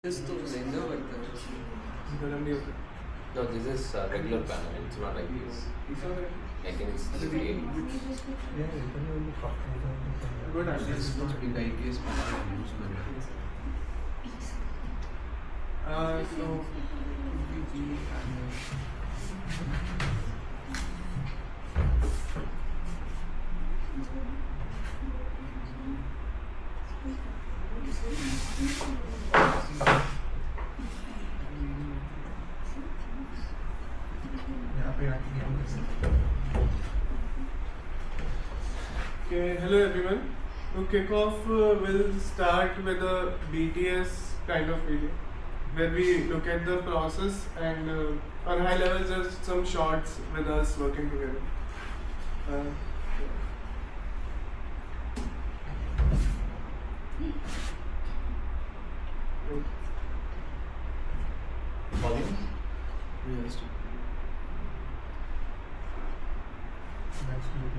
This to Linda workers. No, this is regular panel. It's not like this. I think it's easily. Good, at least not big ITS panel announcement. So okay, hello everyone. To kick off, we'll start with a BTS kind of video where we look at the process and on high level just some shots with us working together. Volume? yes.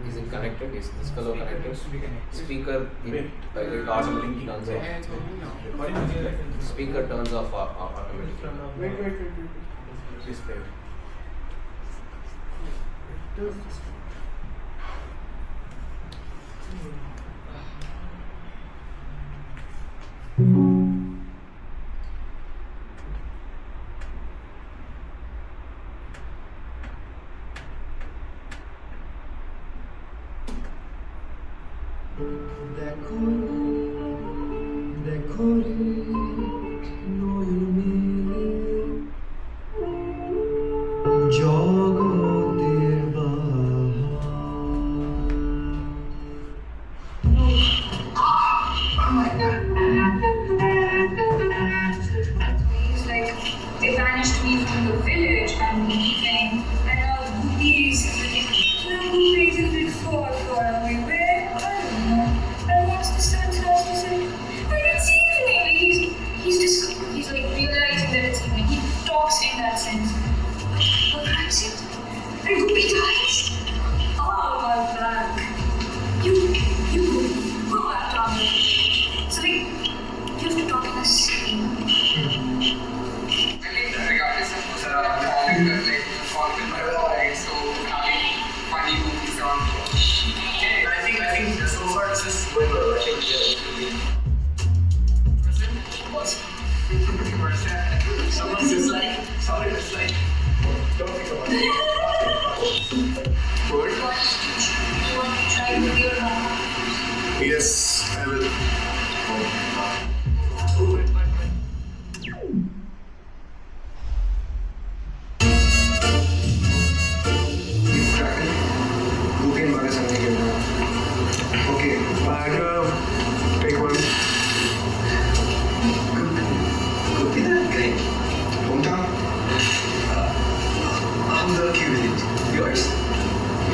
Is it connected? Is this fellow connected? Speaker it automatically turns off. Speaker turns off automatically. Wait. Display. They banished me from the village and leaving, and now Goopy's in big far away. Where? I don't know. And once the sun's house, he said, but it's evening. He's like realizing that it's evening. He talks in that sense. But perhaps it. And Goopy dies. Oh, my back. You go back down there. So like, you have to talk in a scene. Regardless of so having funny movies on. Yeah, I think so far this is going well. I think someone dislike, don't think about it. Good. You want to try with your mom? Yes, I will. Okay, take one. Goopy that guy. Hometown? I'm the village. Yours?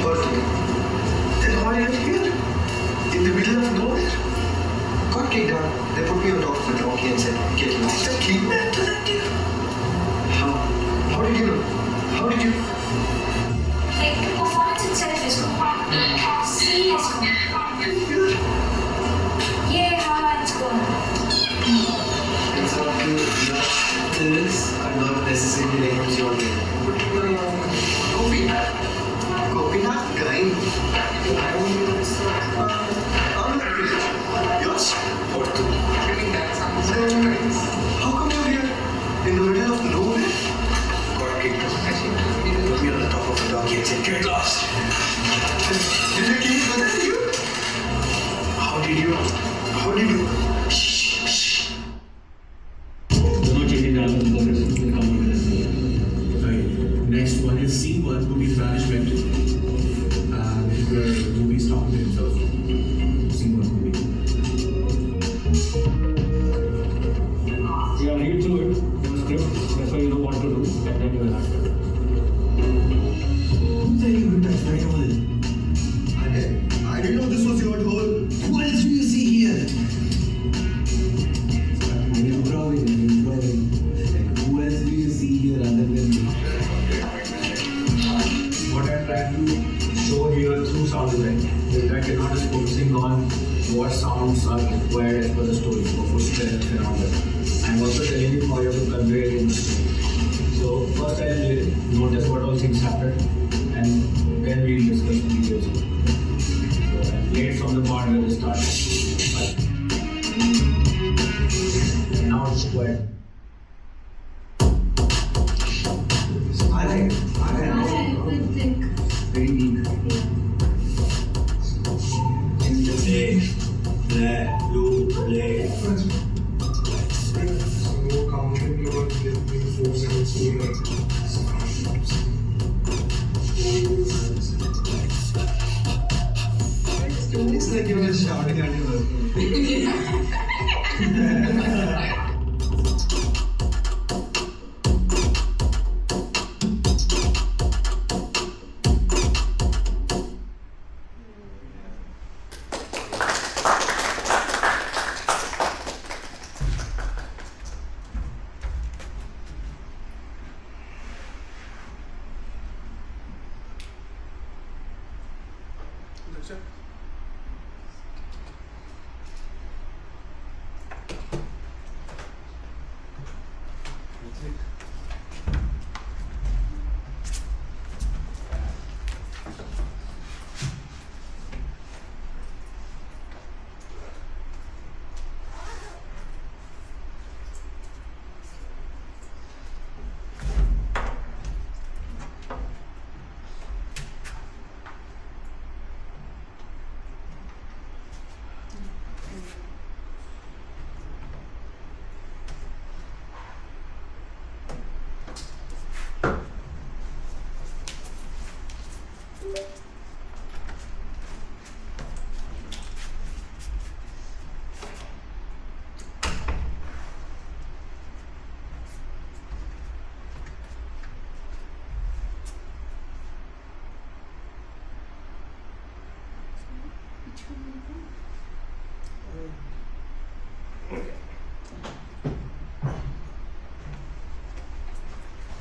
Birthday. Then why are you here? In the middle of nowhere? Got kicked out. They put me on top of a donkey and said, get lost. Just kidnapped to that deer. How did you know? How did you? Like, the performance itself is good. Scene is good. Yeah, how it's going. It's not good. Things are not necessarily like your name. Goopy not kind. I don't know this. I'm not village. Yours? What? I think that sounds so nice. How come you're here? In the middle of nowhere? Got kicked. I think put me on the top of a donkey and said, get lost. Did the king protect you? How did you? Shh. Next one is scene 1, Goopy's banishment. This is where Goopy's talking to himself. Scene 1, Goopy. Yeah, read through it, the script, that's what you know what to do, and then you will answer. Who said you would touch right over there? I didn't know this was your hole. Who else do you see here? I'm improving. Like, who else do you see here other than me? What I'm trying to show here through sound design is that you're not just focusing on what sounds are required as per the story for footsteps and all that. I'm also telling you how you have to convey it. So first I'll notice what all things happen, and then we'll discuss the details. So I'll play it from the part where we started. And now it's quiet. I like it. Very neat. Play, blue, play. So counting about 4 It's like you were shouting at your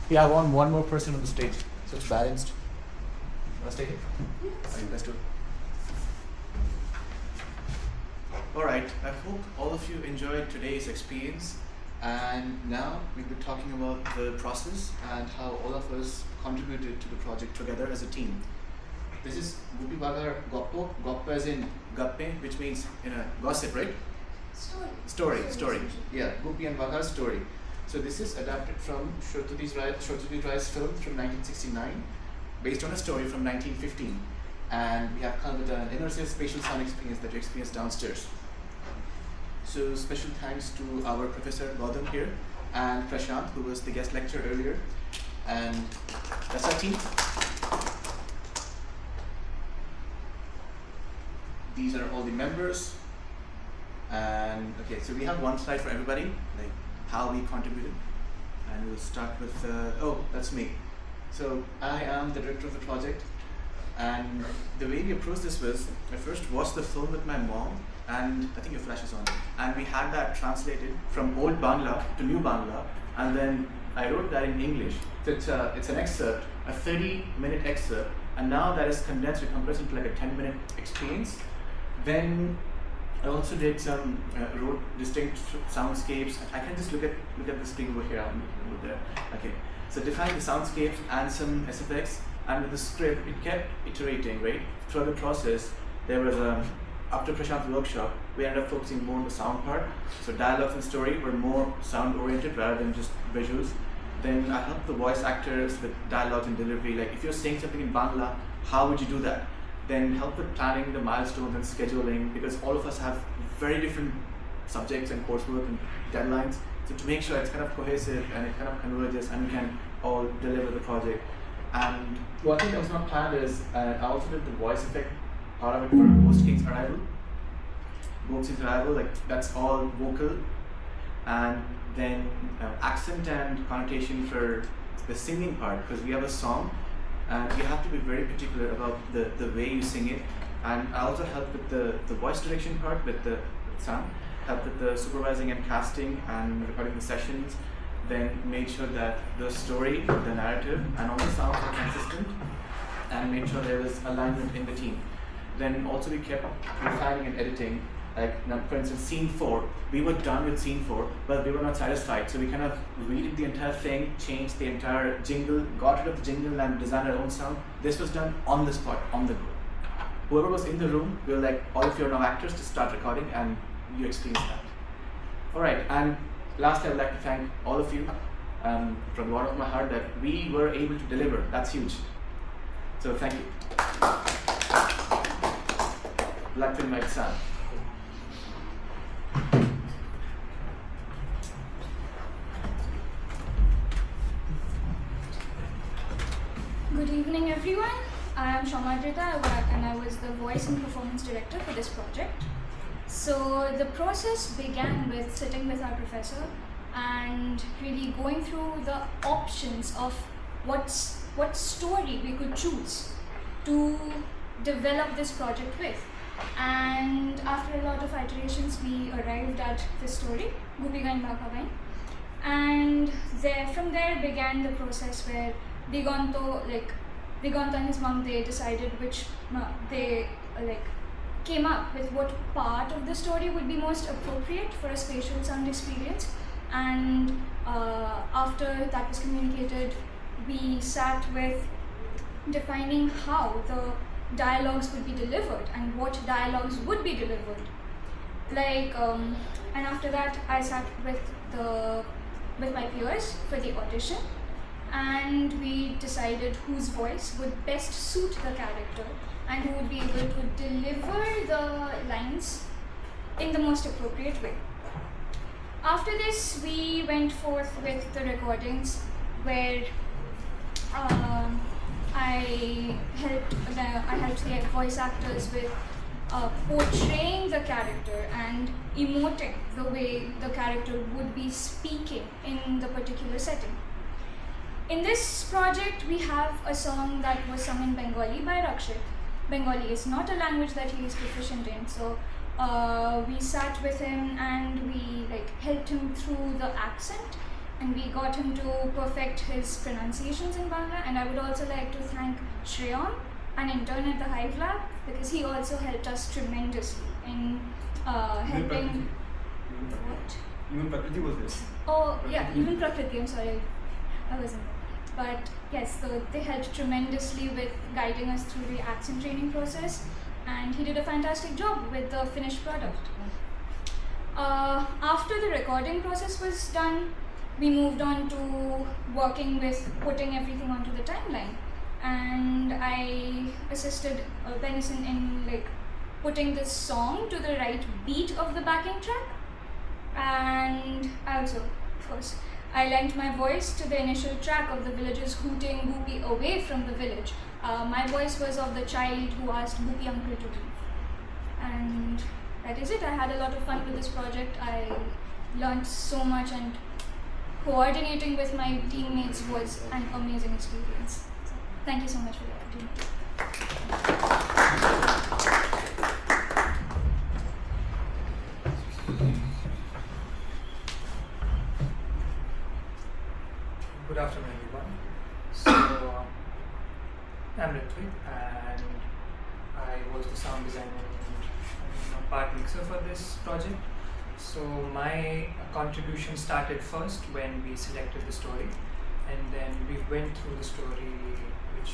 We have one more person on the stage, so it's balanced. Let's take it. Okay, let's do it. Alright, I hope all of you enjoyed today's experience, and now we'll be talking about the process and how all of us contributed to the project together as a team. This is Goopy Baghar Goppo, Goppo as in Gappe, which means gossip, right? Story. Yeah, Goopy and Baghar's story. So this is adapted from Shotudi Rai's film from 1969, based on a story from 1915. And we have kind of an immersive spatial sound experience that you experience downstairs. So special thanks to our professor Gowdham here and Prashant, who was the guest lecturer earlier. And that's our team. These are all the members. And okay, so we have one slide for everybody, like how we contributed. And we'll start with, oh, that's me. So I am the director of the project. And the way we approached this was, I first watched the film with my mom, and I think your flash is on. And we had that translated from old Bangla to new Bangla, and then I wrote that in English. So it's an excerpt, a 30-minute excerpt, and now that is condensed to compress into like a 10-minute experience. Then I also did some wrote distinct soundscapes. I can just look at this thing over here. I'm looking over there. Okay, so define the soundscapes and some SFX. And with the script, it kept iterating, right? Throughout the process, there was after Prashant's workshop, we ended up focusing more on the sound part. So dialogues and story were more sound oriented rather than just visuals. Then I helped the voice actors with dialogues and delivery. Like if you're saying something in Bangla, how would you do that? Then help with planning the milestones and scheduling, because all of us have very different subjects and coursework and deadlines. So to make sure it's kind of cohesive and it kind of converges and we can all deliver the project. And one thing that was not planned is I also did the voice effect part of it for Ghost King's arrival. Ghost King's arrival, like that's all vocal, and then accent and connotation for the singing part, because we have a song and you have to be very particular about the way you sing it. And I also helped with the voice direction part with the sound, helped with the supervising and casting and recording the sessions. Then made sure that the story, the narrative, and all the sounds were consistent, and made sure there was alignment in the team. Then also we kept refining and editing like now, for instance, scene 4, we were done with scene 4, but we were not satisfied, so we kind of redid the entire thing, changed the entire jingle, got rid of the jingle and designed our own sound. This was done on the spot, on the go. Whoever was in the room, we were like, all of you are now actors, just start recording, and you experienced that. Alright, and lastly, I would like to thank all of you from the bottom of my heart that we were able to deliver. That's huge. So thank you. I'd like to invite Sam. Good evening, everyone. I am Shamadrita and I was the voice and performance director for this project. So the process began with sitting with our professor and really going through the options of what story we could choose to develop this project with. And after a lot of iterations, we arrived at this story, Goopy Baghar Goppo. And from there began the process where Diganta and his mom, they decided came up with what part of the story would be most appropriate for a spatial sound experience. And after that was communicated, we sat with defining how the dialogues would be delivered and what dialogues would be delivered. And after that, I sat with my peers for the audition, and we decided whose voice would best suit the character and who would be able to deliver the lines in the most appropriate way. After this, we went forth with the recordings where I helped the voice actors with portraying the character and emoting the way the character would be speaking in the particular setting. In this project, we have a song that was sung in Bengali by Rakshit. Bengali is not a language that he is proficient in, so we sat with him and we helped him through the accent, and we got him to perfect his pronunciations in Bangla. And I would also like to thank Shreyam, an intern at the HIVE lab, because he also helped us tremendously in helping. What? Even Prakriti was there. Oh yeah, even Prakriti. I'm sorry, I wasn't. But yes, so they helped tremendously with guiding us through the accent training process, and he did a fantastic job with the finished product. After the recording process was done, we moved on to working with putting everything onto the timeline, and I assisted Benison in putting the song to the right beat of the backing track, and I also, of course, I lent my voice to the initial track of the villagers hooting Goopy away from the village. My voice was of the child who asked Goopy uncle to leave. And that is it. I had a lot of fun with this project. I learned so much, and coordinating with my teammates was an amazing experience. So, thank you so much for the opportunity. Good afternoon, everyone. So, I'm Ritvik, and I was the sound designer and part mixer for this project. So, my contribution started first when we selected the story, and then we went through the story which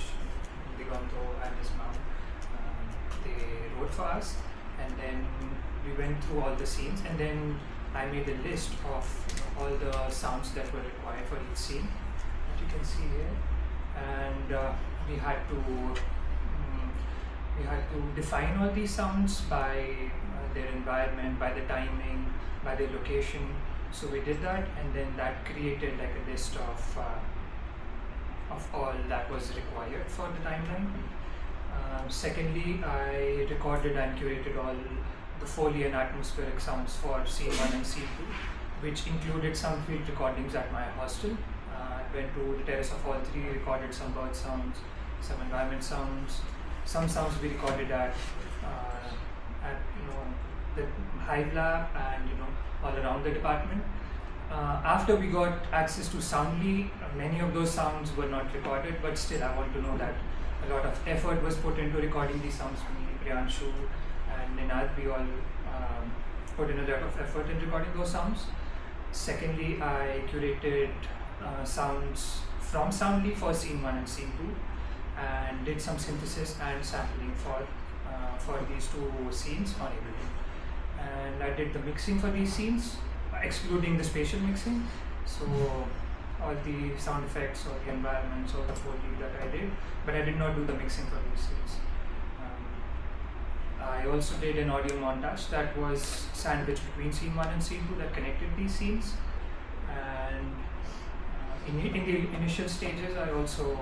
Diganto and his mom they wrote for us, and then we went through all the scenes, and then I made a list of all the sounds that were required for each scene, that you can see here, and we had to define all these sounds by their environment, by the timing, by the location. So we did that, and then that created a list of all that was required for the timeline. Secondly, I recorded and curated all the Foley and atmospheric sounds for scene 1 and scene 2, which included some field recordings at my hostel. I went to the terrace of all three, recorded some bird sounds, some environment sounds, some sounds we recorded at the HIVE lab and all around the department. After we got access to Soundly, many of those sounds were not recorded, but still I want to know that a lot of effort was put into recording these sounds. Me, Priyanshu and Ninad, we all put in a lot of effort in recording those sounds. Secondly, I curated sounds from Soundly for scene 1 and scene 2 and did some synthesis and sampling for these two scenes on Ableton. And I did the mixing for these scenes, excluding the spatial mixing. So all the sound effects or the environments or the Foley that I did, but I did not do the mixing for these scenes. I also did an audio montage that was sandwiched between scene 1 and scene 2 that connected these scenes. And in the initial stages, I also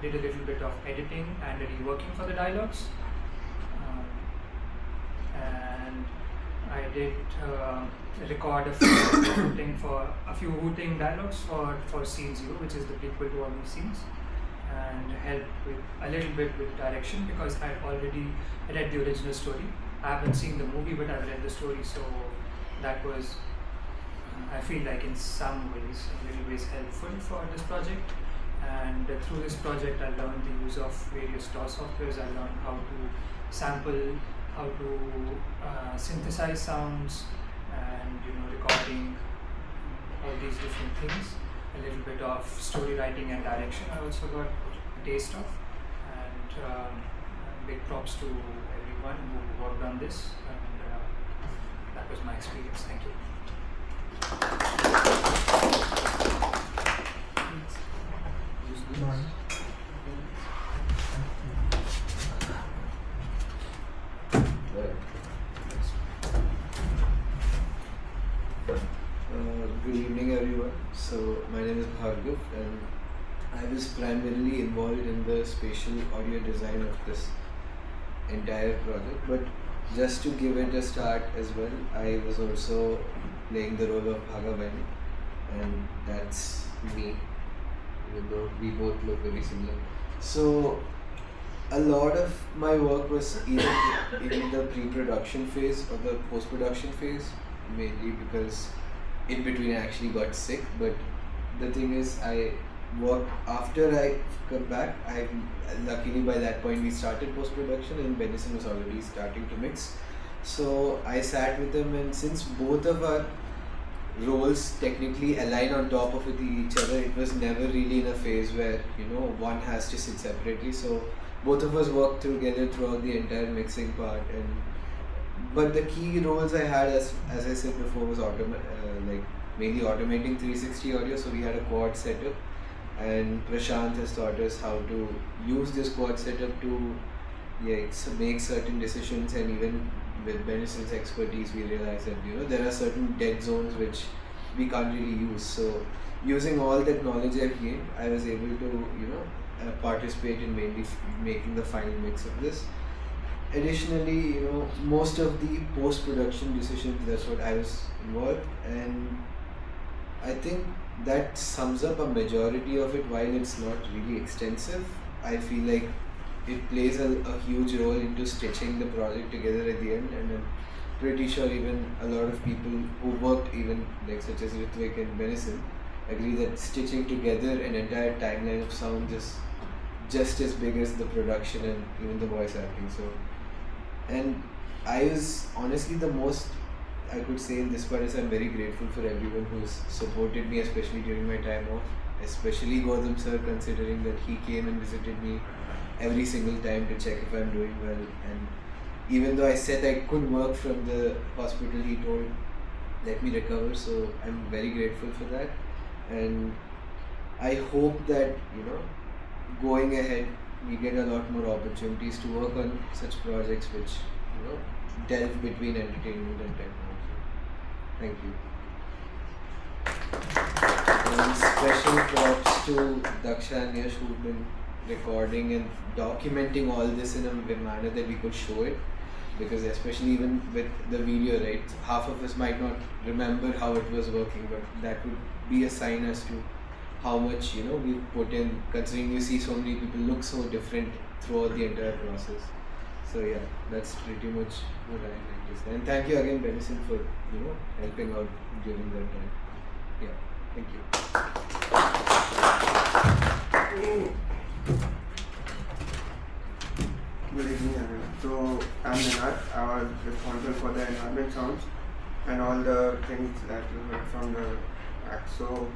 did a little bit of editing and reworking for the dialogues. And I did record a few hooting dialogues for scene 0, which is the prequel to all these scenes, and help with a little bit with direction because I had already read the original story. I haven't seen the movie, but I've read the story, so that was, I feel like in some ways, helpful for this project. And through this project, I learned the use of various DAW softwares. I learned how to sample, how to synthesize sounds, and recording, all these different things. A little bit of story writing and direction I also got a taste of, and big props to everyone who worked on this, and that was my experience. Thank you. Good evening everyone. So my name is Bhargav and I was primarily involved in the spatial audio design of this entire project, but just to give it a start as well, I was also playing the role of Bhagavani, and that's me, even though we both look very similar. So a lot of my work was either in the pre-production phase or the post-production phase, mainly because in between I actually got sick. But the thing is, I worked after I come back. Luckily by that point we started post-production and Benison was already starting to mix. So I sat with them, and since both of our roles technically align on top of each other, it was never really in a phase where one has to sit separately. So both of us worked together throughout the entire mixing part. But the key roles I had, as I said before, was mainly automating 360 audio. So we had a quad setup, and Prashant has taught us how to use this quad setup to make certain decisions. And even with Benison's expertise, we realized that there are certain dead zones which we can't really use. So using all that knowledge I've gained, I was able to participate in mainly making the final mix of this. Additionally, most of the post-production decisions, that's what I was involved, and I think that sums up a majority of it. While it's not really extensive, I feel like it plays a huge role into stitching the project together at the end, and I'm pretty sure even a lot of people who worked, even such as Ritvik and Benison, agree that stitching together an entire timeline of sound is just as big as the production and even the voice acting. So, and I was honestly the most I could say in this part is I'm very grateful for everyone who's supported me, especially during my time off, especially Gowdham sir, considering that he came and visited me every single time to check if I'm doing well. And even though I said I couldn't work from the hospital, he told let me recover, so I'm very grateful for that. And I hope that going ahead we get a lot more opportunities to work on such projects which delve between entertainment and technology. Thank you. And special props to Daksha and Yash, who've been recording and documenting all this in a manner that we could show it, because especially even with the video, right, half of us might not remember how it was working, but that would be a sign as to how much we put in, considering you see so many people look so different throughout the entire process. So yeah, that's pretty much what I like to say. And thank you again, Benison, for helping out during that time. Yeah, thank you. Good evening, everyone. So Prashant, I was responsible for the environment sounds and all the things that you heard from the act. So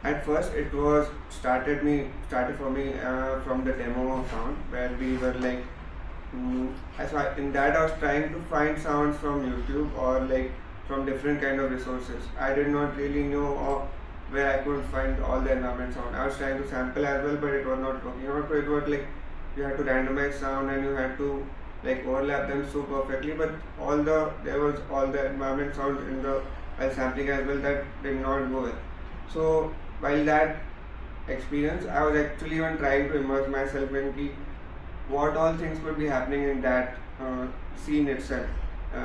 at first it was started for me from the demo sound, where we were like in that I was trying to find sounds from YouTube or like from different kind of resources. I did not really know where I could find all the environment sound. I was trying to sample as well, but it was not working out. So it was like you had to randomize sound and you had to like overlap them so perfectly, but there was all the environment sounds in the while sampling as well that did not go well. So while that experience, I was actually even trying to immerse myself in what all things could be happening in that scene itself.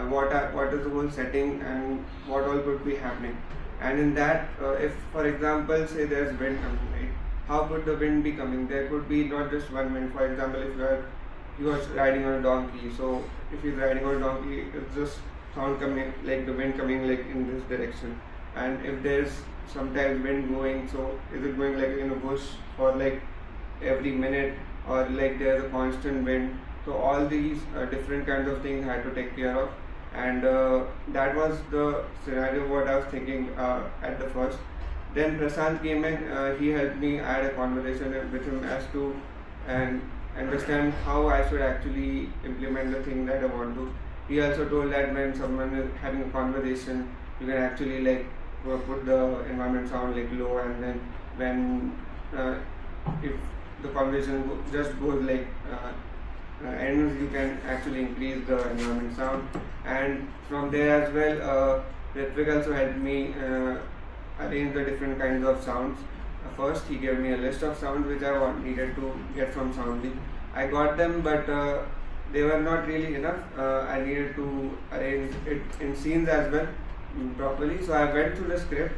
What is the whole setting and what all could be happening. And in that, if for example, say there's wind coming, right? How could the wind be coming? There could be not just one wind. For example, if he was riding on a donkey, so if he's riding on a donkey, it's just sound coming, like the wind coming like in this direction. And if there's sometimes wind going, so is it going like in a bush for like every minute, or like there's a constant wind? So all these different kinds of things I had to take care of, and that was the scenario what I was thinking at the first. Then Prashant came in, he helped me. I had a conversation with him as to and understand how I should actually implement the thing that I want to. He also told that when someone is having a conversation, you can actually like put the environment sound like low, and then when if the conversation just goes like ends, you can actually increase the environment sound. And from there as well, Ritvik also helped me arrange the different kinds of sounds. First, he gave me a list of sounds which I needed to get from Soundly. I got them, but they were not really enough. I needed to arrange it in scenes as well properly. So I went through the script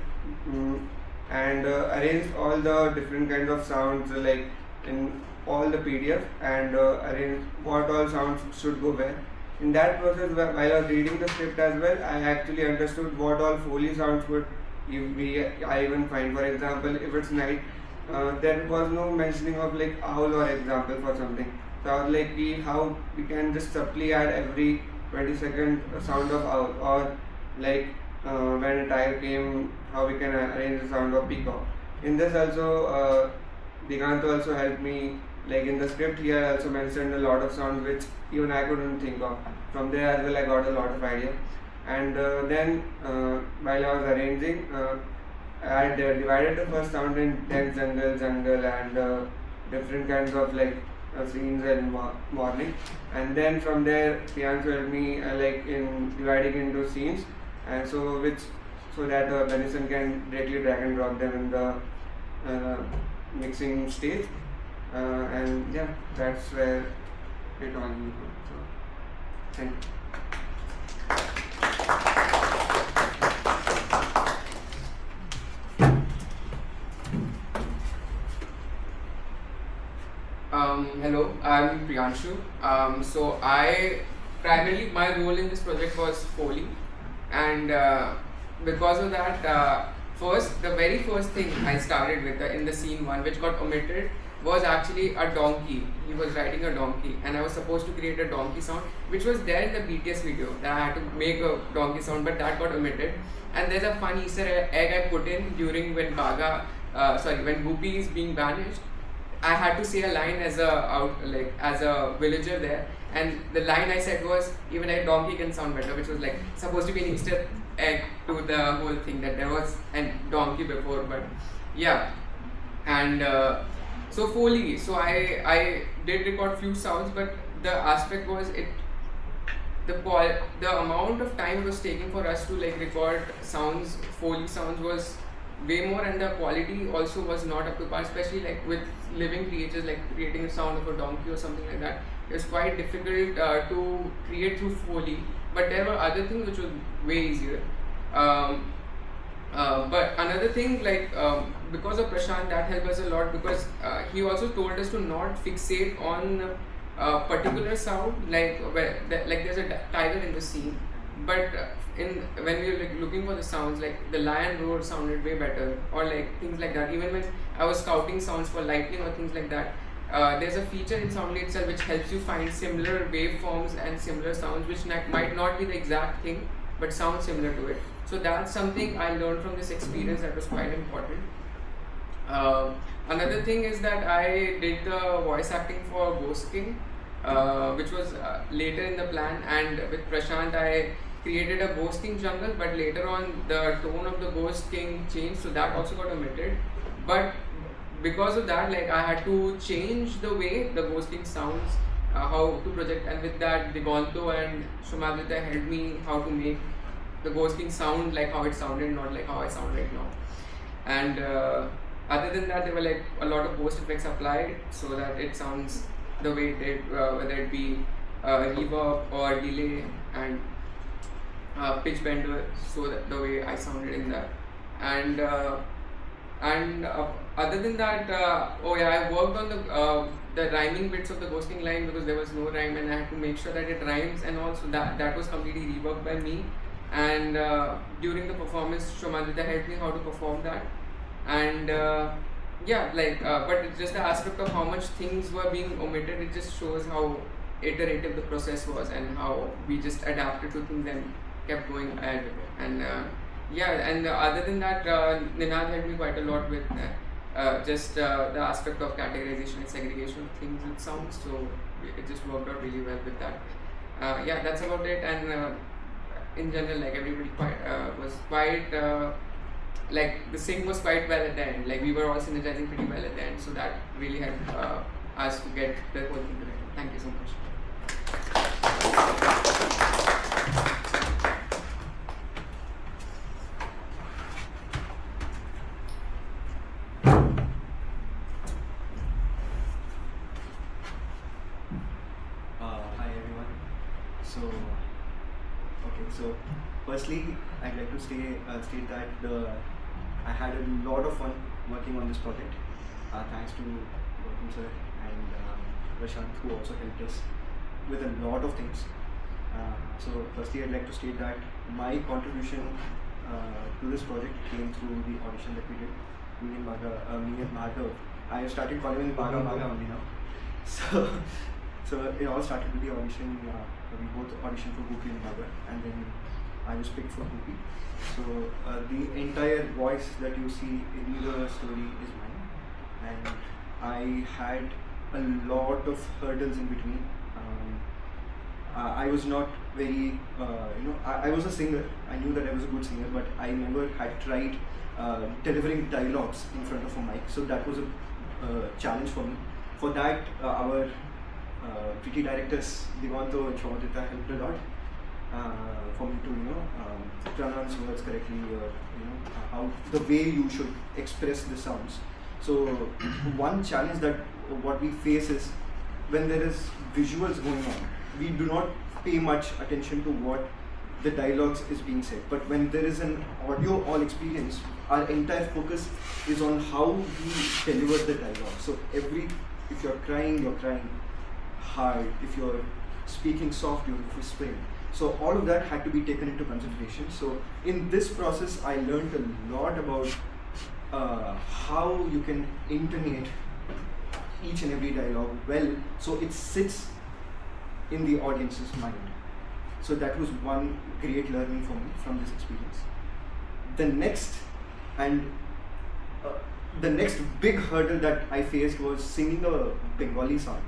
and arranged all the different kinds of sounds like in all the PDF, and arranged what all sounds should go where. In that process, while I was reading the script as well, I actually understood what all Foley sounds would I even find. For example, if it's night, there was no mentioning of like owl or example for something. So I was like, how we can just subtly add every 20-second sound of owl, or like when a tiger came, how we can arrange the sound of peacock. In this also, Digant also helped me. Like in the script here, I also mentioned a lot of sounds which even I couldn't think of. From there as well, I got a lot of idea. And then while I was arranging, I had divided the first sound in dense jungle, and different kinds of like scenes and morning. And then from there, Priyansh helped me like in dividing into scenes, and so that Benison can directly drag and drop them in the mixing stage. And yeah, that's where it all goes. So, thank you. Hello, I'm Priyanshu. So primarily my role in this project was Foley, and because of that, the very first thing I started with in the scene 1, which got omitted, was actually a donkey. He was riding a donkey, and I was supposed to create a donkey sound, which was there in the BTS video, that I had to make a donkey sound, but that got omitted. And there's a fun Easter egg I put in during when when Goopy is being banished. I had to say a line as a villager there, and the line I said was, even a donkey can sound better, which was like supposed to be an Easter egg to the whole thing, that there was a donkey before. But yeah, and so Foley, so I did record few sounds, but the aspect was the amount of time it was taking for us to like record sounds, Foley sounds, was way more, and the quality also was not up to par, especially like with living creatures, like creating a sound of a donkey or something like that. It was quite difficult to create through Foley, but there were other things which were way easier. But another thing, like because of Prashant, that helped us a lot, because he also told us to not fixate on a particular sound, like there's a tiger in the scene, but when we were like looking for the sounds, like the lion roar sounded way better, or like things like that. Even when I was scouting sounds for lightning or things like that, there's a feature in Soundly itself which helps you find similar waveforms and similar sounds which might not be the exact thing but sound similar to it. So that's something I learned from this experience that was quite important. Another thing is that I did the voice acting for Ghost King, which was later in the plan, and with Prashant I created a Ghost King jungle, but later on the tone of the Ghost King changed, so that also got omitted. But because of that, like, I had to change the way the Ghost King sounds, how to project, and with that Digonto and Shomadita helped me how to make the Ghost King sound like how it sounded, not like how I sound right now. And other than that, there were like a lot of post effects applied so that it sounds the way it did, whether it be reverb or delay and pitch bender, so that the way I sounded in that. And other than that, oh yeah, I worked on the rhyming bits of the Ghost King line because there was no rhyme and I had to make sure that it rhymes, and also that was completely reworked by me. And during the performance, Shomadita helped me how to perform that. And yeah, like, but it's just the aspect of how much things were being omitted, it just shows how iterative the process was and how we just adapted to things and kept going ahead with it. And yeah, and other than that, Ninad helped me quite a lot with just the aspect of categorization and segregation of things with sounds, so it just worked out really well with that. Yeah, that's about it. And in general, like, everybody was quite like, the sync was quite well at the end. Like, we were all synergizing pretty well at the end, so that really helped us to get the whole thing together. Thank you so much. Hi everyone. So firstly, I'd like to state that I had a lot of fun working on this project. Thanks to Gautam sir and Prashant, who also helped us with a lot of things. So firstly, I'd like to state that my contribution to this project came through the audition that we did. Me and Bhargav. I started calling him Baga only now. So it all started with the audition. We both auditioned for Goopy and Baghar, and then I was picked for Goopy. So the entire voice that you see in the story is mine, and I had a lot of hurdles in between. I was not very, I was a singer. I knew that I was a good singer, but I never had tried delivering dialogues in front of a mic. So that was a challenge for me. For that, our pretty directors, Digonto and Shomadita, helped a lot for me to, pronounce words correctly, or how the way you should express the sounds. So one challenge that what we face is when there is visuals going on, we do not pay much attention to what the dialogues is being said. But when there is an audio all experience, our entire focus is on how we deliver the dialogue. So if you're crying hard. If you're speaking soft, you're whispering. So all of that had to be taken into consideration. So in this process, I learned a lot about how you can intonate each and every dialogue well, so it sits in the audience's mind. So that was one great learning for me from this experience. The next big hurdle that I faced was singing a Bengali song.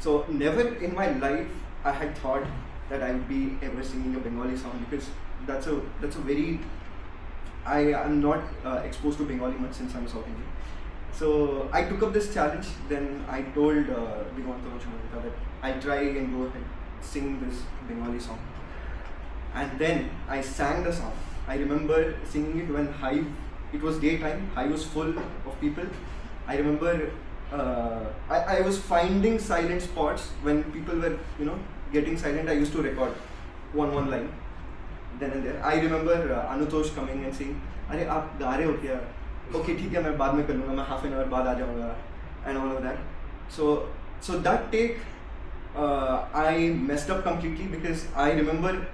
So never in my life I had thought that I would be ever singing a Bengali song, because that's a very, I am not exposed to Bengali much since I'm South Indian. So I took up this challenge. Then I told Digonto and Shomadita that I'll try and go ahead sing this Bengali song. And then I sang the song. I remember singing it when HIVE, it was daytime, HIVE was full of people. I remember I was finding silent spots when people were, getting silent. I used to record one line, then and there. I remember Anutosh coming and saying, "Arey, aap ga rahe ho kya? Okay, ठीक है, मैं बाद में कर लूँगा, मैं half an hour बाद आ जाऊँगा," and all of that. So that take, I messed up completely, because I remember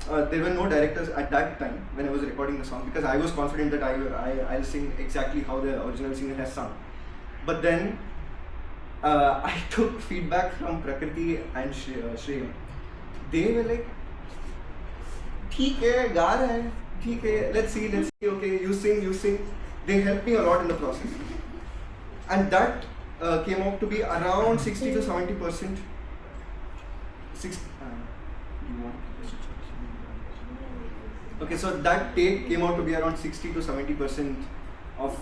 there were no directors at that time when I was recording the song, because I was confident that I'll sing exactly how the original singer has sung. But then I took feedback from Prakriti and Shreya. They were like, ठीक है, गा रहा है, ठीक है, let's see, okay, you sing. They helped me a lot in the process. And that came out to be around 60 to 70%. Okay, so that take came out to be around 60 to 70% of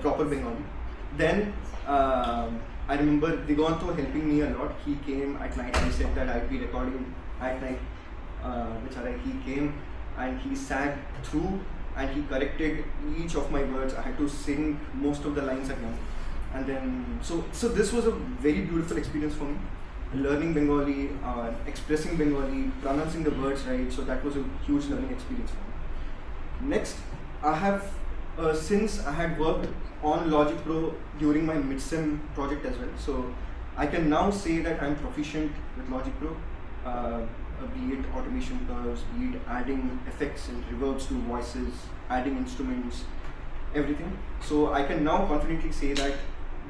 proper Bengali. Then I remember Digonto helping me a lot. He came at night. I said that I'd be recording at night. He came and he sat through and he corrected each of my words. I had to sing most of the lines again. And then, so this was a very beautiful experience for me. Learning Bengali, expressing Bengali, pronouncing the words right. So that was a huge learning experience for me. Next, I have, since I had worked on Logic Pro during my mid-sem project as well. So I can now say that I'm proficient with Logic Pro. Be it automation curves, be it adding effects and reverbs to voices, adding instruments, everything. So I can now confidently say that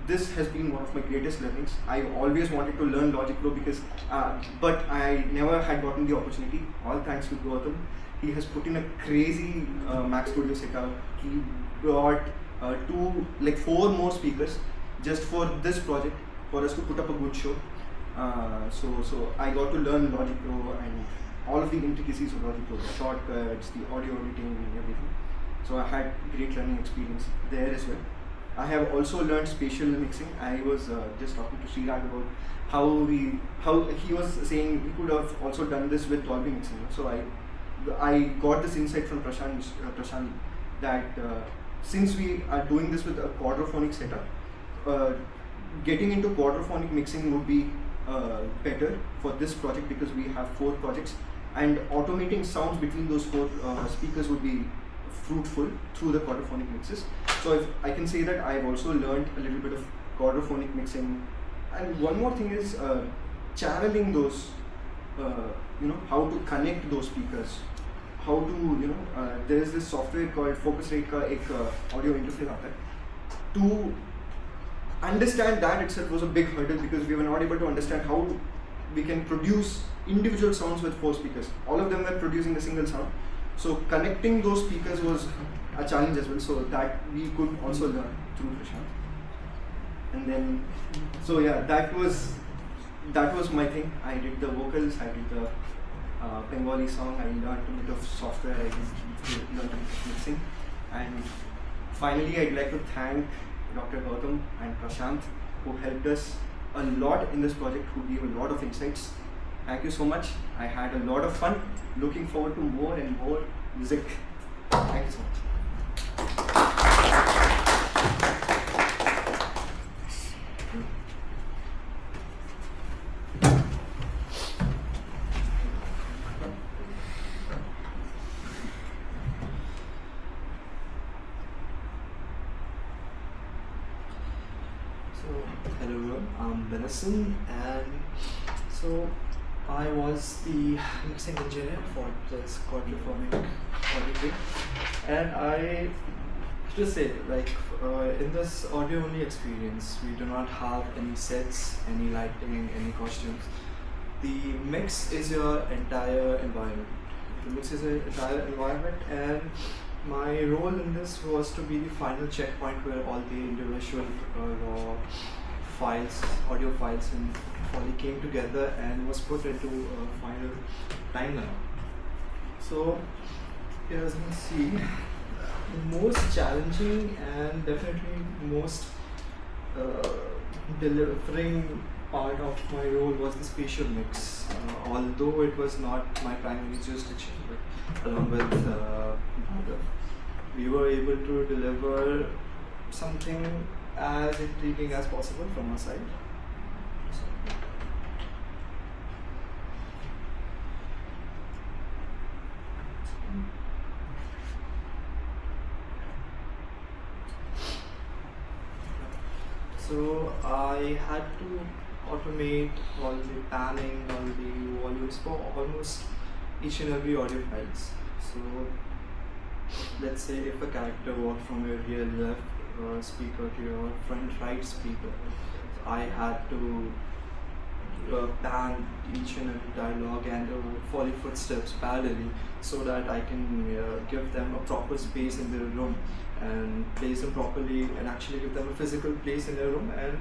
this has been one of my greatest learnings. I always wanted to learn Logic Pro because, but I never had gotten the opportunity. All thanks to Gowdham. He has put in a crazy Mac Studio setup. He brought 4 more speakers just for this project for us to put up a good show. So I got to learn Logic Pro and all of the intricacies of Logic Pro, the shortcuts, the audio editing and everything. So I had great learning experience there as well. I have also learned spatial mixing. I was just talking to Srirag about how he was saying we could have also done this with Dolby mixing. So I got this insight from Prashant that since we are doing this with a quadraphonic setup, getting into quadraphonic mixing would be better for this project because we have 4 projects, and automating sounds between those 4 speakers would be fruitful through the quadraphonic mixes. So if I can say that I've also learned a little bit of quadraphonic mixing. And one more thing is channeling those, how to connect those speakers, how to, there is this software called Focusrite ka ek audio interface aata hai. To understand that itself was a big hurdle because we were not able to understand how we can produce individual sounds with 4 speakers. All of them were producing a single sound. So connecting those speakers was a challenge as well. So that we could also learn through Prashant. And then, so yeah, that was my thing. I did the vocals, I did the Bengali song, I learned a bit of software, I learned a bit of mixing. And finally, I'd like to thank Dr. Gowdham and Prashant, who helped us a lot in this project, who gave a lot of insights. Thank you so much. I had a lot of fun. Looking forward to more and more music. Thank you so much. Hello everyone, I'm Benison, and so I was the mixing engineer for this quadraphonic audio kit, and I just say in this audio only experience we do not have any sets, any lighting, any costumes. The mix is your entire environment. The mix is your entire environment, and my role in this was to be the final checkpoint where all the individual raw files, audio files in Foley came together and was put into a final timeline. So here as you can see, the most challenging and definitely most delivering part of my role was the spatial mix. Although it was not my primary jurisdiction, but along with Bhagav, we were able to deliver something as intriguing as possible from our side. So I had to automate all the panning, all the volumes for almost each and every audio files. So let's say if a character walked from your rear left speaker to your front right speaker, I had to band each and every dialogue and Foley footsteps parallelly so that I can give them a proper space in their room and place them properly and actually give them a physical place in their room and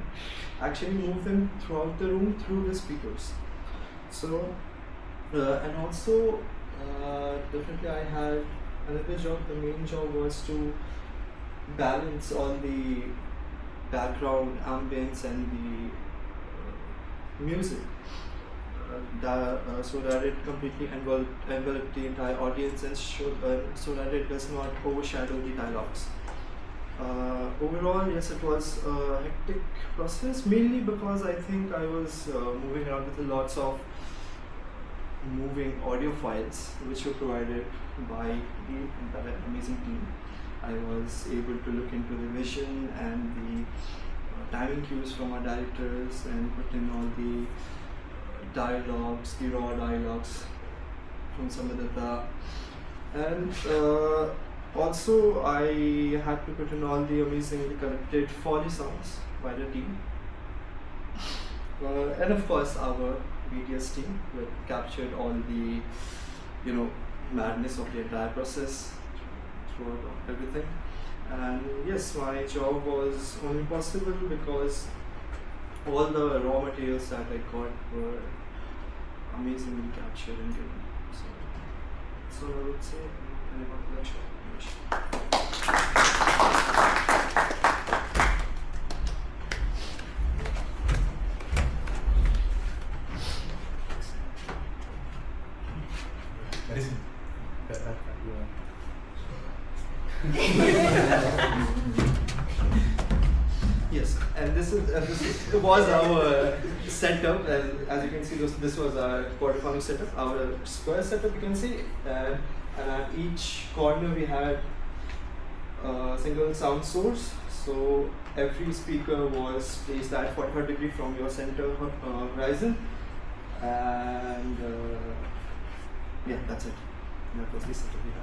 actually move them throughout the room through the speakers. So, and also definitely I had another job. The main job was to balance all the background ambience and the music so that it completely enveloped the entire audience and so that it does not overshadow the dialogues. Overall, yes, it was a hectic process, mainly because I think I was moving around with lots of moving audio files which were provided by the entire amazing team. I was able to look into the vision and the timing cues from our directors and put in all the dialogues, the raw dialogues from Samadata. And also I had to put in all the amazingly connected Foley sounds by the team. And of course our BTS team captured all the madness of the entire process throughout everything. And yes, my job was only possible because all the raw materials that I got were amazingly captured and given. So I would say about the lecture. Yes, and this was our setup. As you can see, this was our quadraphonic setup, our square setup. You can see, and at each corner we had a single sound source. So every speaker was placed at 45 degrees from your center horizon, and yeah, that's it. That was the setup we had.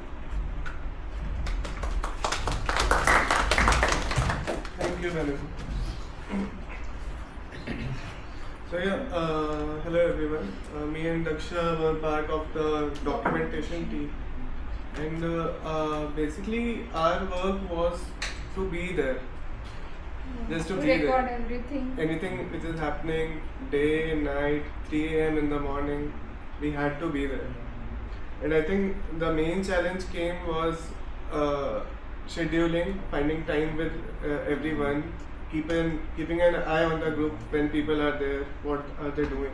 Thank you, Benjamin. So yeah, hello everyone. Me and Daksha were part of the documentation team, and basically our work was to be there, just to be there. Record everything. Anything which is happening, day, night, 3 a.m. in the morning, we had to be there. And I think the main challenge came was scheduling, finding time with everyone, keeping an eye on the group when people are there, what are they doing.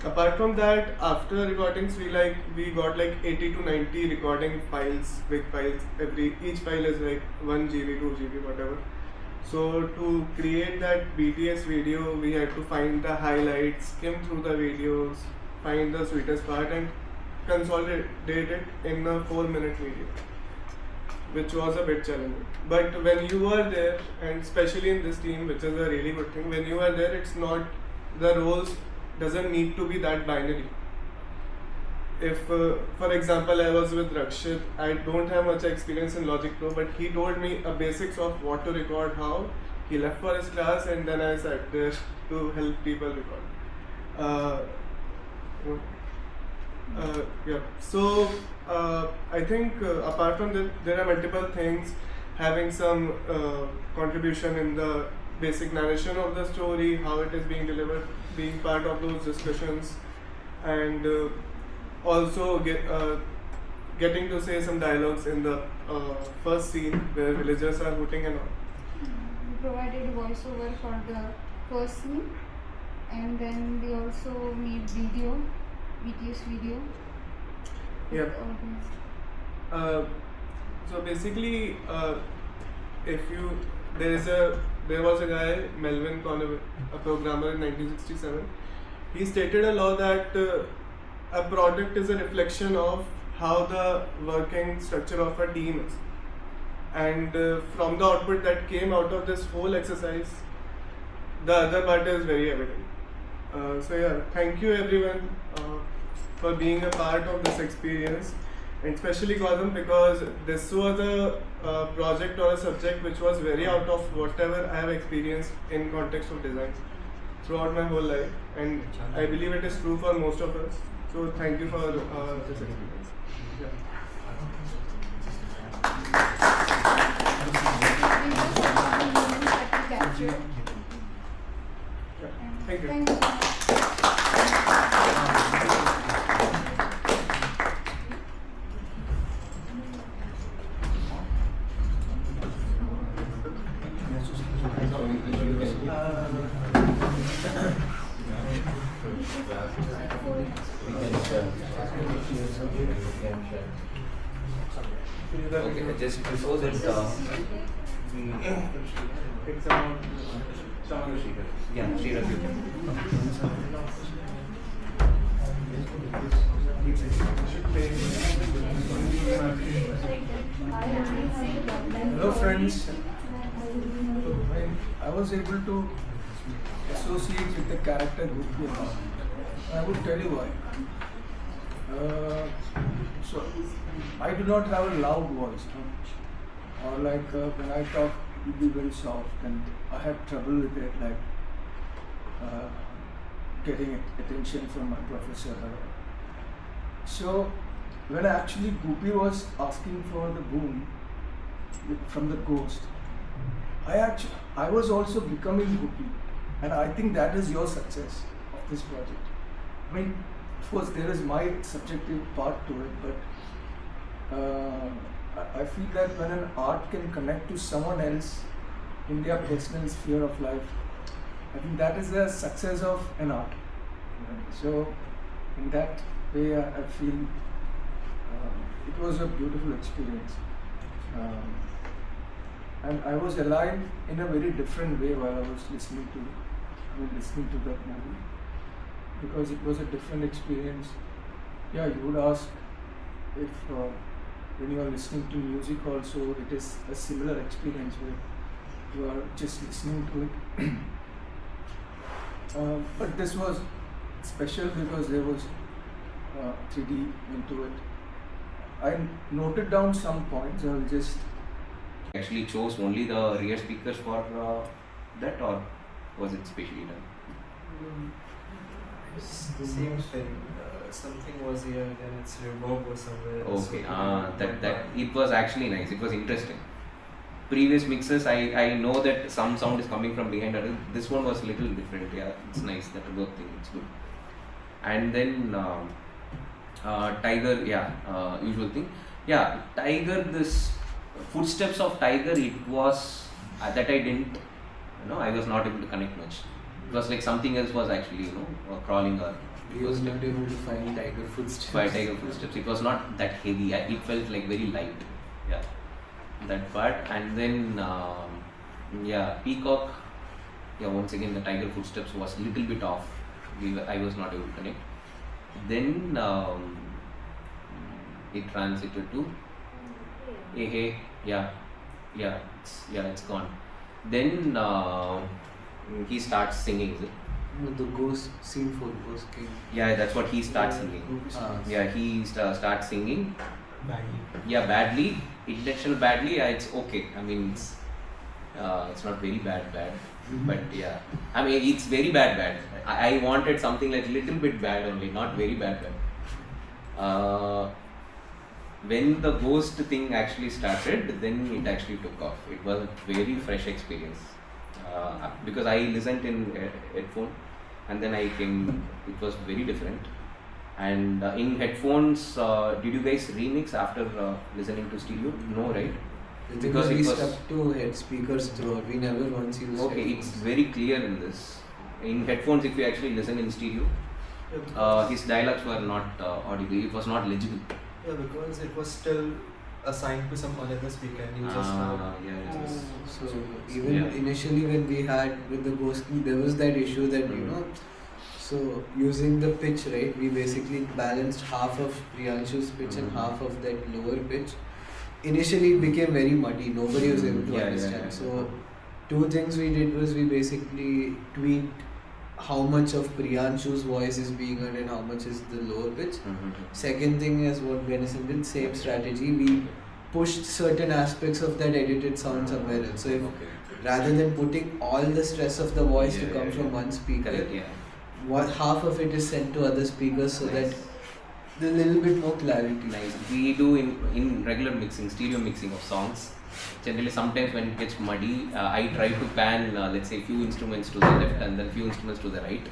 Apart from that, after recordings, we got like 80 to 90 recording files, big files. Each file is like 1 GB, 2 GB, whatever. So to create that BTS video, we had to find the highlights, skim through the videos, find the sweetest part and consolidate it in a 4-minute video, which was a bit challenging. But when you are there, and especially in this team, which is a really good thing, when you are there, it's not, the roles doesn't need to be that binary. If, for example, I was with Rakshit, I don't have much experience in Logic Pro, but he told me a basics of what to record, how. He left for his class and then I sat there to help people record. Yeah. So I think apart from that, there are multiple things. Having some contribution in the basic narration of the story, how it is being delivered, being part of those discussions, and also getting to say some dialogues in the first scene where villagers are hooting and all. We provided voiceover for the first scene, and then we also made video, BTS video. Yeah. So basically, there was a guy, Melvin Conway, a programmer in 1967. He stated a law that a product is a reflection of how the working structure of a team is. And from the output that came out of this whole exercise, the other part is very evident. So yeah, thank you everyone for being a part of this experience. and especially Gowdham because this was a project or a subject which was very out of whatever I have experienced in context of design throughout my whole life, and I believe it is true for most of us. So thank you for this experience. Yeah. Thank you. Thank you. Okay, just before that, It's about yeah, Sridhar. Hello friends, I was able to associate with the character Goopy Baghar. I would tell you why. So, I do not have a loud voice, no? Or like when I talk, it will be very soft, and I have trouble with it, like getting attention from my professor. So, when actually Goopy was asking for the boon from the ghost, I was also becoming Goopy, and I think that is your success of this project. I mean, of course, there is my subjective part to it, but I feel that when an art can connect to someone else in their personal sphere of life, I think that is the success of an art. So, in that way, I feel it was a beautiful experience. And I was alive in a very different way while I was listening to that movie, because it was a different experience. Yeah, you would ask if when you are listening to music also, it is a similar experience where you are just listening to it. But this was special because there was 3D into it. I noted down some points. I will just Actually chose only the rear speakers for that, or was it specially done? Seems very something was here, then it's reverb or somewhere. Okay, that it was actually nice. It was interesting. Previous mixes, I know that some sound is coming from behind it. This one was a little different. Yeah, it's nice. That reverb thing, it's good. And then Tiger, yeah, usual thing. Yeah, Tiger. This footsteps of Tiger. It was that I didn't. I was not able to connect much. It was like something else was actually crawling or. We was not able to find tiger footsteps. By tiger footsteps, it was not that heavy. It felt like very light. Yeah, that part. And then yeah, Peacock. Yeah, once again the tiger footsteps was little bit off. I was not able to connect. Then it transited to hey, yeah, it's gone. Then he starts singing. Is it? No, the ghost scene for Ghost King. Yeah, that's what he starts singing. Yeah, he starts singing. Badly. Yeah, badly. Intentional badly. Yeah, it's okay. I mean, it's not very bad, but yeah. I mean, it's very bad. I wanted something like little bit bad only, not very bad. When the ghost thing actually started, then it actually took off. It was a very fresh experience because I listened in headphone, and then I came. It was very different. And in headphones, did you guys remix after listening to stereo? No, right? Because we stuck to head speakers throughout. We never once used. Okay, headphones. it's very clear in this. In headphones, if you actually listen in stereo, his dialogues were not audible. It was not legible. Yeah, because it was still assigned to some another speaker and you just So even initially when we had with the Ghost Key, there was that issue that so using the pitch, right, we basically balanced half of Priyanshu's pitch and half of that lower pitch. Initially it became very muddy, nobody was able to understand. So two things we did was we basically tweaked how much of Priyanshu's voice is being heard and how much is the lower pitch. Second thing is what Benison did, same strategy. We pushed certain aspects of that edited sound somewhere else. So if rather than putting all the stress of the voice to come from one speaker, what half of it is sent to other speakers so that there's a little bit more clarity. Nice. We do in regular mixing, stereo mixing of songs. Generally, sometimes when it gets muddy, I try to pan, let's say, few instruments to the left and then few instruments to the right,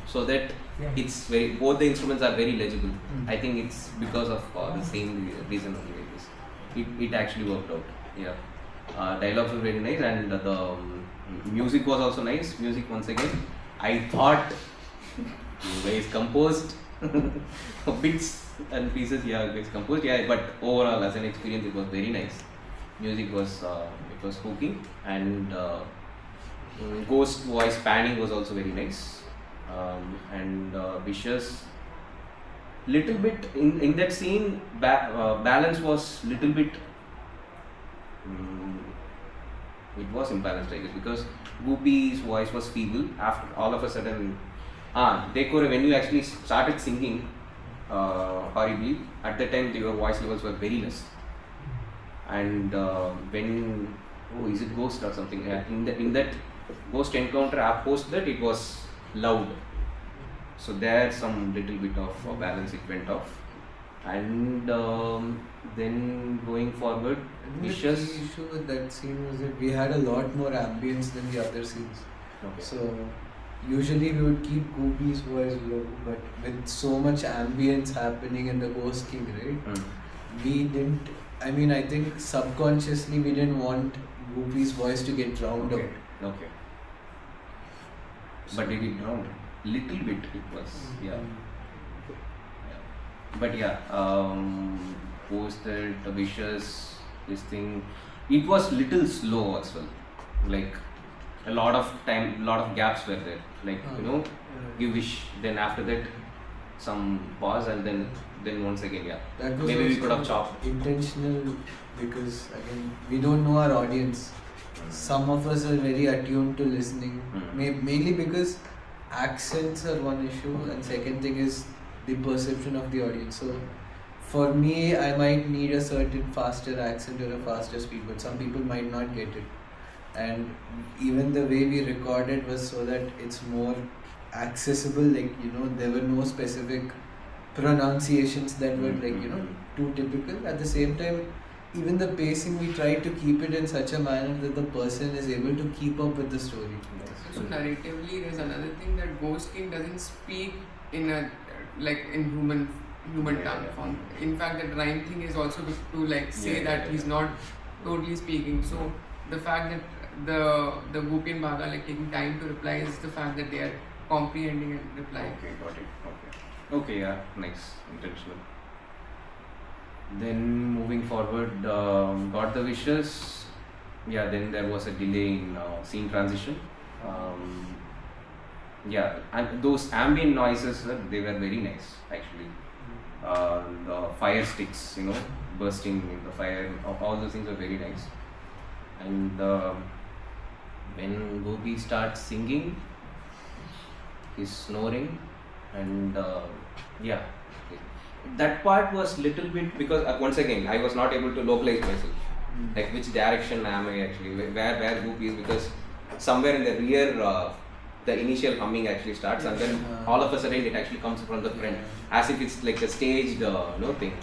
so that it's very, both the instruments are very legible. I think it's because of the same reason only. It actually worked out. Yeah. Dialogues were very nice, and the music was also nice. Music, once again, I thought you guys composed bits and pieces. Yeah, you guys composed. Yeah, but overall, as an experience, it was very nice. Music was it was hooking, and ghost voice panning was also very nice, and Vicious, little bit in that scene, balance was little bit it was imbalanced, I guess, because Goopy's voice was feeble. After all of a sudden, when you actually started singing horribly, at that time your voice levels were very less. And when is it ghost or something? In that ghost encounter, post that it was loud. So there some little bit of balance it went off. And then going forward, Vicious. The issue with that scene was that we had a lot more ambience than the other scenes. Okay. So usually we would keep Goopy's voice low, but with so much ambience happening in the Ghost King, right? We didn't. I mean, I think subconsciously we didn't want Goopy's voice to get drowned out. Okay. But did it drown? Little bit it was, yeah. But yeah, post that Vicious, this thing, it was little slow as well. Like a lot of time, lot of gaps were there. Like you wish. Then after that, some pause, and then once again, yeah. That was maybe we could have chopped. Intentional, because again we don't know our audience. Some of us are very attuned to listening, mainly because accents are one issue, and second thing is the perception of the audience. So for me, I might need a certain faster accent or a faster speed, but some people might not get it. And even the way we recorded was so that it's more accessible. Like there were no specific pronunciations that were too typical. At the same time, even the pacing, we tried to keep it in such a manner that the person is able to keep up with the story. So narratively, there's another thing that Ghost King doesn't speak in a in human tongue form. In fact, the rhyme thing is also to say that he's not totally speaking. So the fact that the Goopy and Bagha taking time to reply is the fact that they are comprehending and replying. Okay, got it. Okay, yeah, nice, intentional. Then moving forward, got the Wishes. Yeah, then there was a delay in scene transition. And those ambient noises, they were very nice actually. The fire sticks, bursting in the fire, all those things were very nice. And when Goopy starts singing, he's snoring, and that part was little bit, because once again I was not able to localize myself, like which direction am I actually, where Goopy is, because somewhere in the rear the initial humming actually starts, and then all of a sudden it actually comes from the front, as if it's like a staged thing,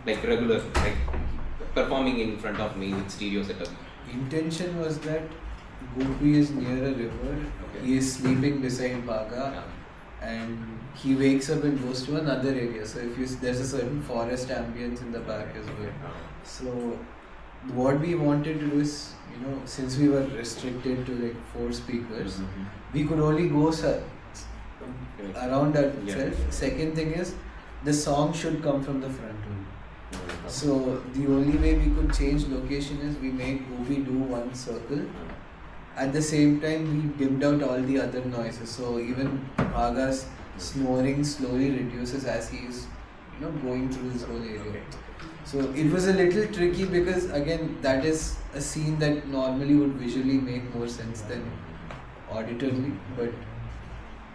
like regular, like performing in front of me with stereo setup. Intention was that Goopy is near a river, he is sleeping beside Bagha, and he wakes up and goes to another area. So if there's a certain forest ambience in the back as well. So what we wanted to do is, since we were restricted to 4 speakers, we could only go around ourselves. Second thing is, the song should come from the front only. So the only way we could change location is we made Goopy do one circle. At the same time, we dimmed out all the other noises. So even Bagha's snoring slowly reduces as he is, going through this whole area. So it was a little tricky because again, that is a scene that normally would visually make more sense than auditorily. But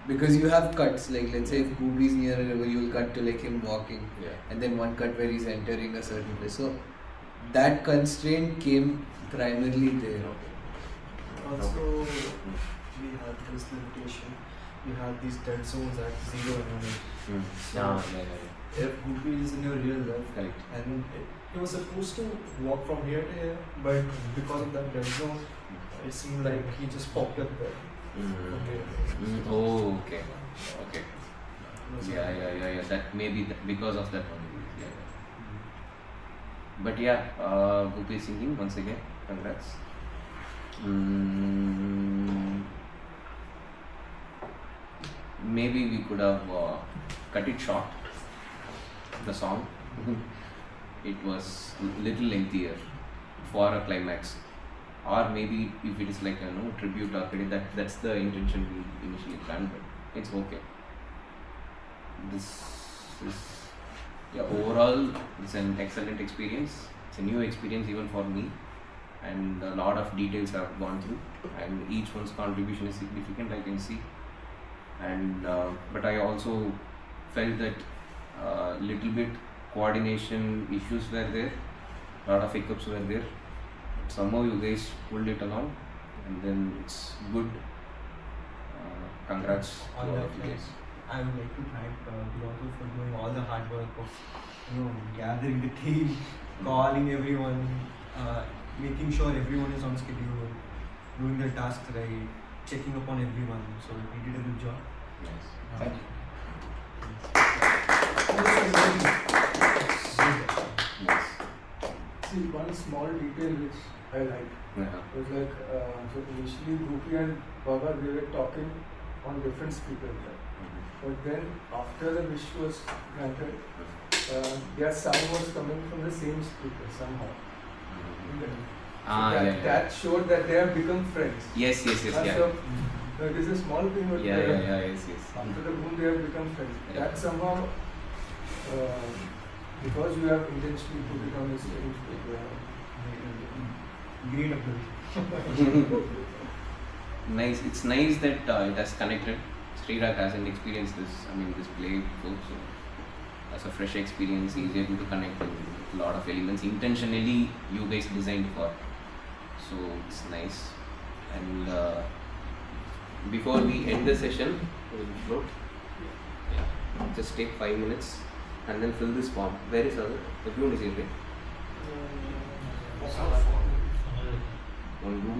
because you have cuts, like let's say if Goopy's near a river, you'll cut to like him walking, Yeah. and then one cut where he's entering a certain place. So that constraint came primarily there. Also, we had this limitation. We had these dead zones at 0 and 1. Mm. So if Goopy is in your real life, Correct. and it was supposed to walk from here to here, but because of that dead zone, it seemed like he just popped up there. Okay. Oh, okay. Okay. Yeah. That maybe because of that one. Yeah. But yeah, Goopy singing once again. Congrats. Maybe we could have cut it short. The song. It was little lengthier for a climax. Or maybe if it is like a tribute or credit, that's the intention we initially planned, but it's okay. This is overall it's an excellent experience. It's a new experience even for me, and a lot of details I've gone through, and each one's contribution is significant, I can see. And but I also felt that little bit coordination issues were there, a lot of hiccups were there. Somehow you guys pulled it along, and then it's good. Congrats to all of you guys. I would like to thank Gowdham for doing all the hard work of gathering the team, calling everyone, making sure everyone is on schedule, doing their tasks right, checking up on everyone. So he did a good job. Yes. Thank you. Yes. See, one small detail which I liked was like, so initially Goopy and Baghar, they were talking on different speakers, right? But then after the wish was granted, their sound was coming from the same speaker somehow. That showed that they have become friends. Yes. So, it is a small thing, but Yes. after the boom they have become friends. That somehow, because you have intentionally put it on the same speaker, Great approach. Nice. It's nice that it has connected. Srirak hasn't experienced this. This play before, so as a fresh experience, he's able to connect with a lot of elements intentionally you guys designed for. So it's nice. And before we end the session, we'll float. Yeah. Just take 5 minutes and then fill this form. Where is other? Everyone is here, right? On Google